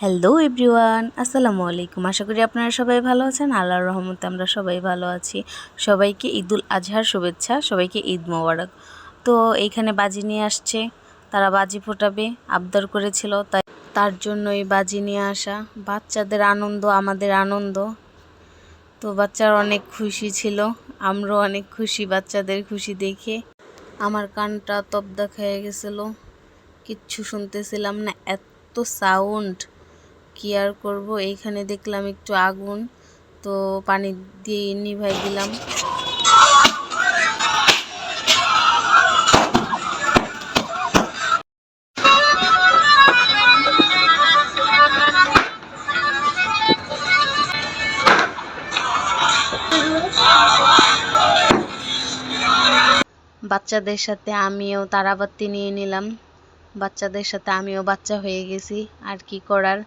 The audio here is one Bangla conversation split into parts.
হ্যালো এভরিওয়ান, আসসালামু আলাইকুম। আশা করি আপনারা সবাই ভালো আছেন। আল্লাহর রহমতে আমরা সবাই ভালো আছি। সবাইকে ঈদুল আজহার শুভেচ্ছা, সবাইকে ঈদ মোবারক। তো এইখানে বাজি নিয়ে আসছে, তারা বাজি ফোটাবে, আবদার করেছিল, তাই তার জন্যই বাজি নিয়ে আসা। বাচ্চাদের আনন্দ আমাদের আনন্দ। তো বাচ্চারা অনেক খুশি ছিল, আমরাও অনেক খুশি বাচ্চাদের খুশি দেখে। আমার কানটা তবদা খেয়ে গেছিলো, কিচ্ছু শুনতেছিলাম না, এত সাউন্ড। কি আর করবো। এইখানে দেখলাম একটু আগুন, তো পানি দিয়ে নিভাই দিলাম। বাচ্চাদের সাথে আমিও তারাবাতি নিয়ে নিলাম। বাচ্চাদের সাথে আমিও বাচ্চা হয়ে গেছি, আর কি করার।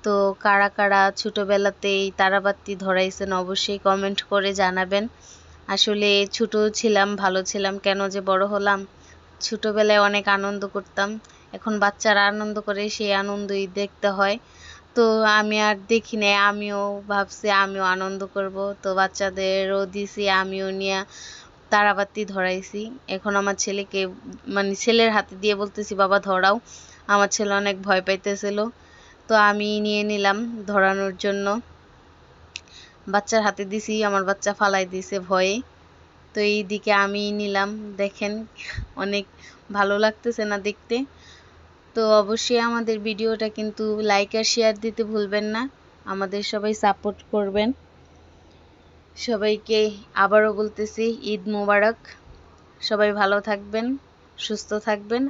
তো কারা কারা ছোটোবেলাতেই তারাবাতি ধরাইছেন অবশ্যই কমেন্ট করে জানাবেন। আসলে ছোট ছিলাম, ভালো ছিলাম, কেন যে বড় হলাম। ছোটোবেলায় অনেক আনন্দ করতাম, এখন বাচ্চারা আনন্দ করে, সেই আনন্দই দেখতে হয়। তো আমি আর দেখি নাই, আমিও ভাবছি আমিও আনন্দ করব। তো বাচ্চাদেরও দিছি, আমিও নিয়ে তারাবাতি ধরাইছি। এখন আমার ছেলেকে, মানে ছেলের হাতে দিয়ে বলতেছি বাবা ধরাও। আমার ছেলে অনেক ভয় পাইতেছিল, তো আমি নিয়ে নিলাম ধরানোর জন্য। বাচ্চার হাতে দিছি, আমার বাচ্চা ফালাই দিছে ভয়ে। তো এই দিকে আমি নিলাম, দেখেন অনেক ভালো লাগতেছে না দেখতে। তো অবশ্যই আমাদের ভিডিওটা কিন্তু লাইক আর শেয়ার দিতে ভুলবেন না, আমাদের সবাই সাপোর্ট করবেন। সবাইকে আবারও বলতেছি ঈদ মোবারক। সবাই ভালো থাকবেন, সুস্থ থাকবেন।